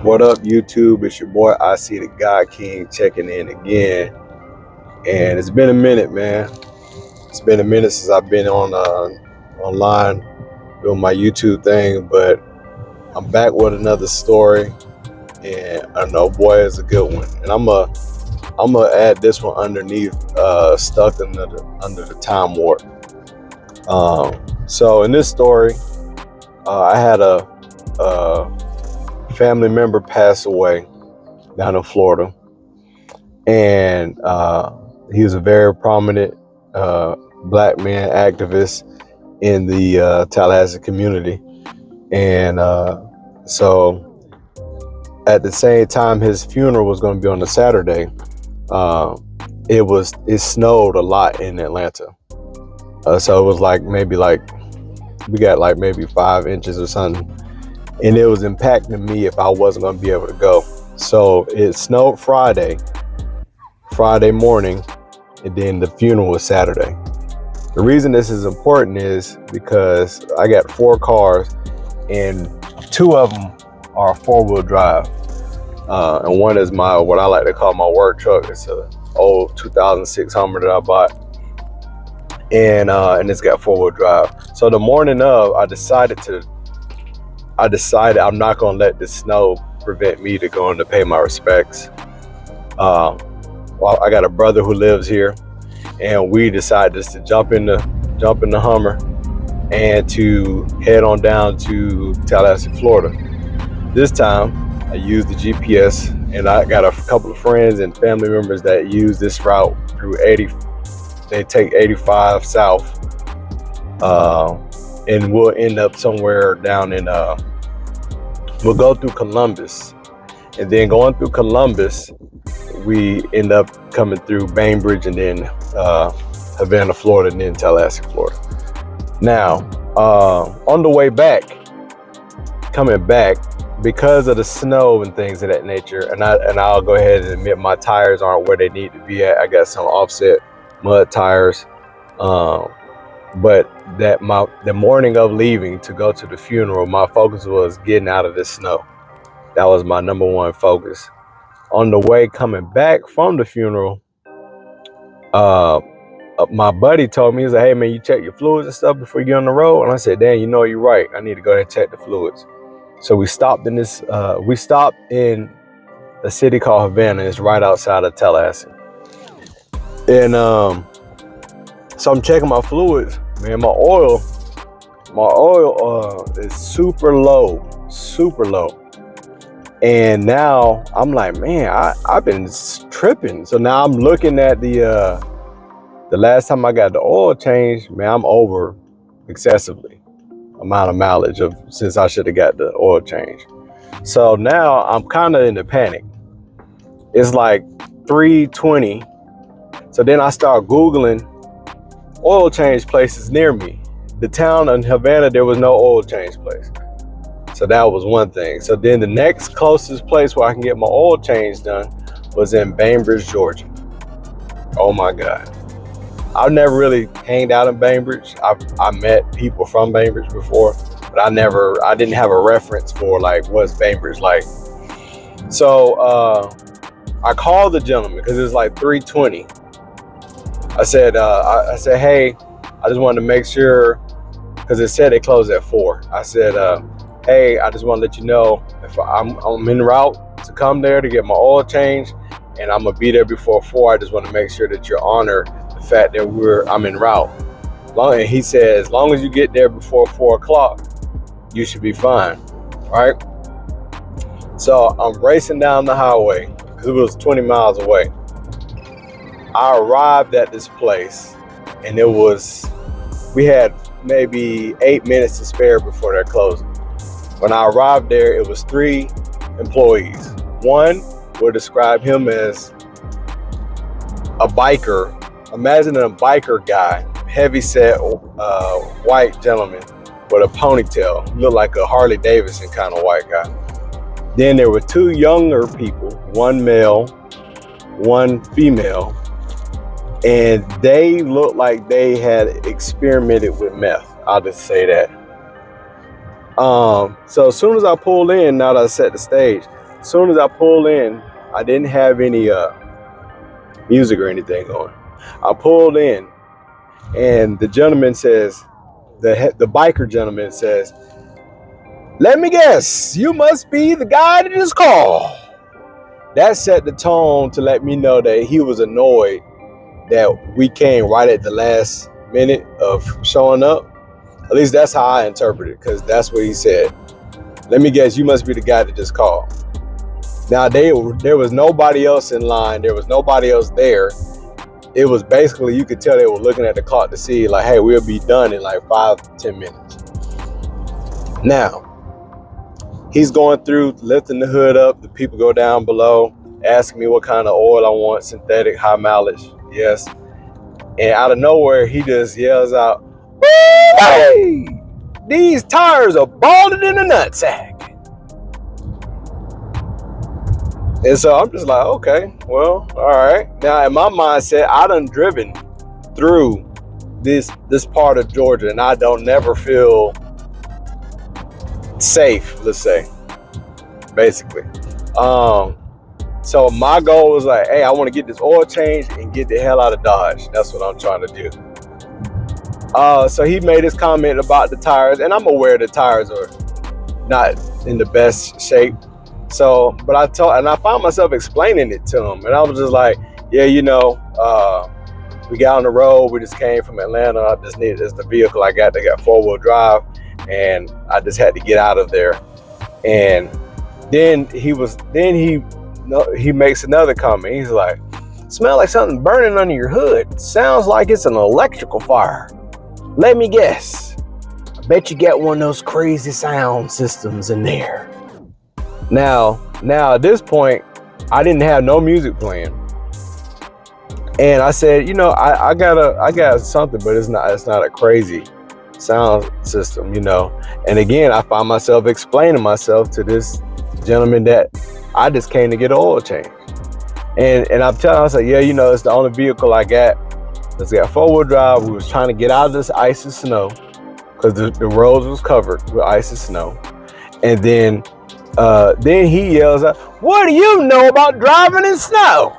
What up, YouTube? It's your boy, I See the God King, checking in again. And it's been a minute, man. It's been a minute since I've been on online doing my YouTube thing, but I'm back with another story. And I know, boy, it's a good one. And I'm gonna add this one underneath, stuck under the time warp. So in this story, I had a family member pass away down in Florida, and he was a very prominent black man activist in the Tallahassee community. And so at the same time his funeral was going to be on a Saturday, it snowed a lot in Atlanta. So it was maybe we got maybe 5 inches or something, and it was impacting me if I wasn't going to be able to go. So it snowed Friday morning, and then the funeral was Saturday. The reason this is important is because I got 4 cars, and 2 of them are 4-wheel drive, and one is what I like to call my work truck. It's an old 2006 Hummer that I bought, and it's got 4-wheel drive. So the morning of, I decided I'm not gonna let the snow prevent me to going to pay my respects. Well, I got a brother who lives here, and we decided just to jump in the Hummer and to head on down to Tallahassee, Florida. This time I used the GPS, and I got a couple of friends and family members that use this route through 80. They take 85 south, and we'll end up somewhere down in we'll go through Columbus, and then going through Columbus we end up coming through Bainbridge, and then Havana, Florida, and then Tallahassee, Florida. Now on the way back, coming back, because of the snow and things of that nature, and I'll go ahead and admit my tires aren't where they need to be at. I got some offset mud tires, but the morning of leaving to go to the funeral, my focus was getting out of this snow. That was my number one focus. On the way coming back from the funeral, my buddy told me, he's like, "Hey man, you check your fluids and stuff before you get on the road?" And I said, "Dan, you're right. I need to go ahead and check the fluids." So we stopped in a city called Havana. It's right outside of Tallahassee. And so I'm checking my fluids, man. My oil is super low. And now I'm like, man, I've been tripping. So now I'm looking at the last time I got the oil change, man, I'm over excessively amount of mileage since I should have got the oil change. So now I'm kind of in a panic. It's like 3:20. So then I start Googling oil change places near me. The town in Havana, there was no oil change place. So that was one thing. So then the next closest place where I can get my oil change done was in Bainbridge, Georgia. Oh my God. I've never really hanged out in Bainbridge. I met people from Bainbridge before, but I didn't have a reference for what's Bainbridge like. So I called the gentleman because it was like 3:20. I said, "Hey, I just wanted to make sure," because it said they closed at 4. I said, "Hey, I just want to let you know if I'm en route to come there to get my oil change, and I'm gonna be there before 4. I just want to make sure that you honor the fact that I'm en route." And he said, "As long as you get there before 4 o'clock, you should be fine." Right? So I'm racing down the highway because it was 20 miles away. I arrived at this place, and we had maybe 8 minutes to spare before their closing. When I arrived there, it was 3 employees. One would describe him as a biker. Imagine a biker guy, heavy-set white gentleman with a ponytail, looked like a Harley Davidson kind of white guy. Then there were 2 younger people, one male, one female, and they looked like they had experimented with meth. I'll just say that. So as soon as I pull in, now that I set the stage, as soon as I pull in, I didn't have any music or anything on. I pulled in, and the gentleman says, the biker gentleman says, "Let me guess, you must be the guy that just called." That set the tone to let me know that he was annoyed that we came right at the last minute of showing up. At least that's how I interpret it, because that's what he said. "Let me guess, you must be the guy that just called." Now, there was nobody else in line. There was nobody else there. It was basically, you could tell they were looking at the clock to see, like, hey, we'll be done in like 5-10 minutes. Now, he's going through, lifting the hood up. The people go down below, asking me what kind of oil I want, synthetic, high mileage. Yes. And out of nowhere, he just yells out, "Hey, these tires are balded in a nutsack." And so I'm just like, okay, well, all right. Now, in my mindset, I done driven through this part of Georgia, and I don't never feel safe, let's say, basically. So my goal was like, hey, I want to get this oil changed and get the hell out of Dodge. That's what I'm trying to do. So he made his comment about the tires, and I'm aware the tires are not in the best shape. So, but I found myself explaining it to him, and I was just like, yeah, we got on the road. We just came from Atlanta. I just needed this the vehicle I got. They got 4-wheel drive, and I just had to get out of there. And then he makes another comment. He's like, "Smell like something burning under your hood. Sounds like it's an electrical fire. Let me guess. I bet you got one of those crazy sound systems in there." Now at this point, I didn't have no music playing, and I said, I got something, but it's not a crazy sound system, And again, I found myself explaining myself to this gentleman that I just came to get an oil change, and I'm telling him, I was like, yeah, it's the only vehicle I got. It's got 4-wheel drive. We was trying to get out of this ice and snow because the roads was covered with ice and snow, and then he yells out, "What do you know about driving in snow?"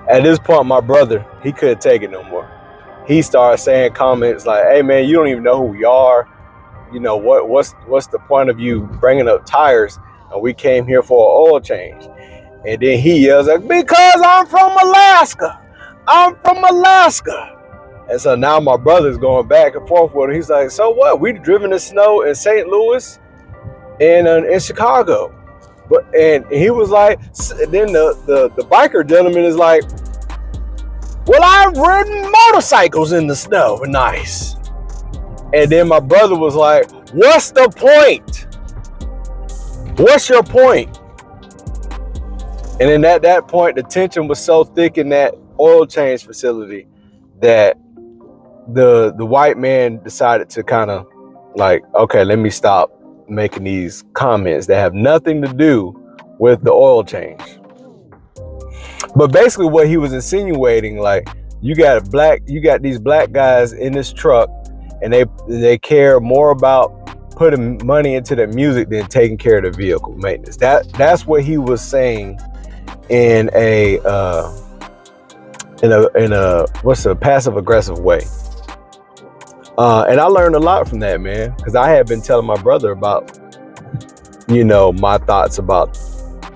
At this point, my brother, he couldn't take it no more. He started saying comments like, "Hey man, you don't even know who we are. What's the point of you bringing up tires? And we came here for an oil change." And then he yells like, "Because I'm from Alaska. I'm from Alaska." And so now my brother's going back and forth with him. He's like, "So what? We driven in snow in St. Louis and in Chicago." And he was like, then the biker gentleman is like, "Well, I've ridden motorcycles in the snow and ice." And then my brother was like, "What's the point? What's your point?" And then at that point, the tension was so thick in that oil change facility that the white man decided to kind of like, okay, let me stop making these comments that have nothing to do with the oil change. But basically what he was insinuating, like, you got these black guys in this truck, and they care more about putting money into their music than taking care of the vehicle maintenance. That's what he was saying in a what's a passive aggressive way. And I learned a lot from that, man, because I had been telling my brother about, my thoughts about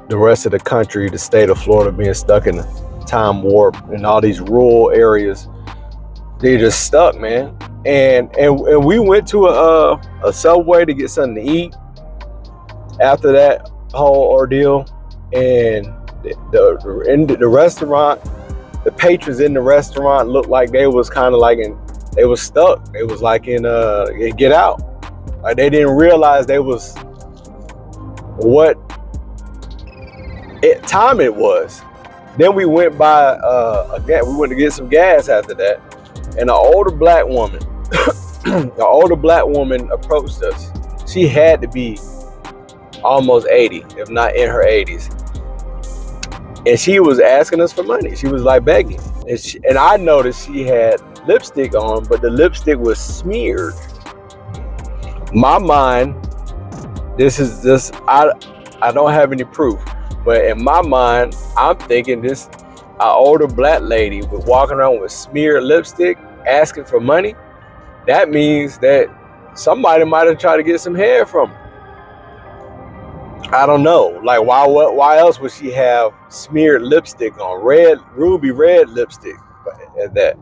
the rest of the country, the state of Florida being stuck in a time warp, and all these rural areas, they just stuck, man. And we went to a Subway to get something to eat after that whole ordeal, and the restaurant, the patrons in the restaurant looked like they was kind of like they was stuck. They was like in Get Out. Like they didn't realize they was what time it was. Then we went by again. We went to get some gas after that, and an older black woman, approached us. She had to be almost 80, if not in her 80s, and she was asking us for money. She was like begging, and I noticed she had lipstick on, but the lipstick was smeared. My mind, this is just, I don't have any proof, but in my mind, I'm thinking this, an older black lady was walking around with smeared lipstick asking for money. That means that somebody might have tried to get some hair from her. I don't know. Like, why else would she have smeared lipstick on? Ruby red lipstick at that.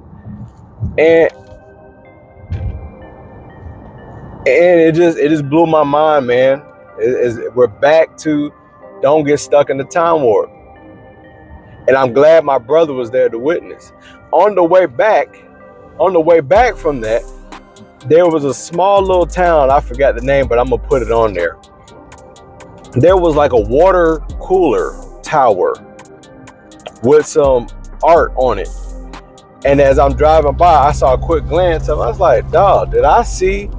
And it just blew my mind, man. We're back to don't get stuck in the time warp. And I'm glad my brother was there to witness. On the way back from that, there was a small little town. I forgot the name, but I'm gonna put it on there. There was like a water cooler tower with some art on it. And as I'm driving by, I saw a quick glance of it. I was like, dog, did I see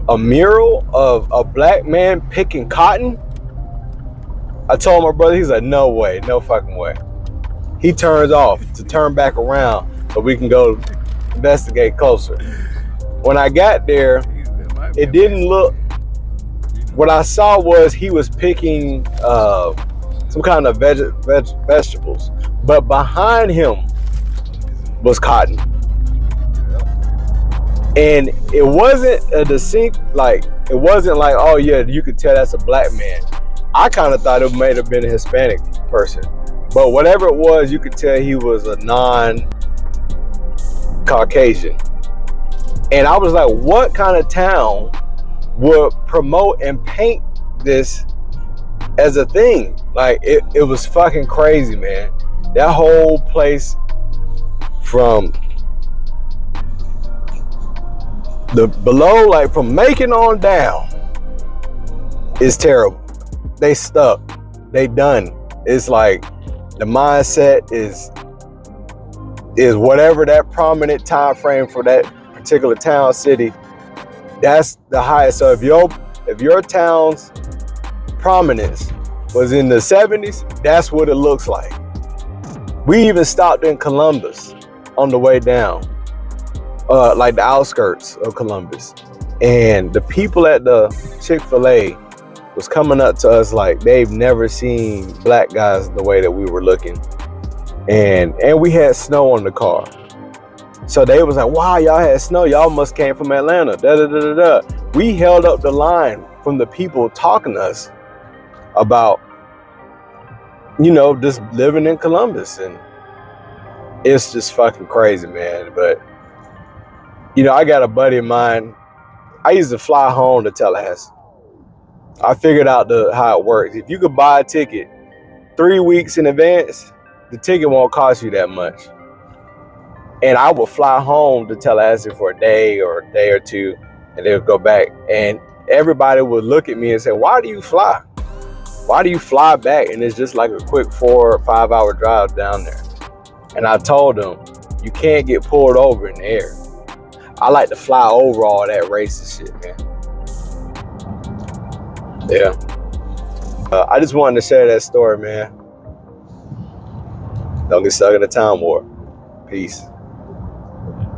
a mural of a black man picking cotton? I told my brother, he's like, no way, no fucking way. He turns off to turn back around so we can go investigate closer. When I got there, it didn't look, what I saw was he was picking some kind of vegetables, but behind him was cotton. And it wasn't a distinct, like, it wasn't like, oh yeah, you could tell that's a black man. I kind of thought it might have been a Hispanic person. But whatever it was, you could tell he was a non-Caucasian. And I was like, what kind of town would promote and paint this as a thing? Like, it was fucking crazy, man. That whole place from the below, like from Macon on down, is terrible. They stuck. They done. It's like the mindset is whatever that prominent time frame for that particular town, city, that's the highest. So if your town's prominence was in the 70s, that's what it looks like. We even stopped in Columbus on the way down, like the outskirts of Columbus, and the people at the Chick-fil-A was coming up to us like they've never seen black guys the way that we were looking. And we had snow on the car. So they was like, wow, y'all had snow. Y'all must came from Atlanta. Da, da, da, da, da. We held up the line from the people talking to us about, you know, just living in Columbus. And it's just fucking crazy, man. But, you know, I got a buddy of mine. I used to fly home to Tallahassee. I figured out how it works. If you could buy a ticket 3 weeks in advance, the ticket won't cost you that much. And I would fly home to Tallahassee for a day or two, and they would go back. And everybody would look at me and say, why do you fly? Why do you fly back? And it's just like a quick 4 or 5 hour drive down there. And I told them, you can't get pulled over in the air. I like to fly over all that racist shit, man. Yeah. I just wanted to share that story, man. Don't get stuck in the time warp. Peace.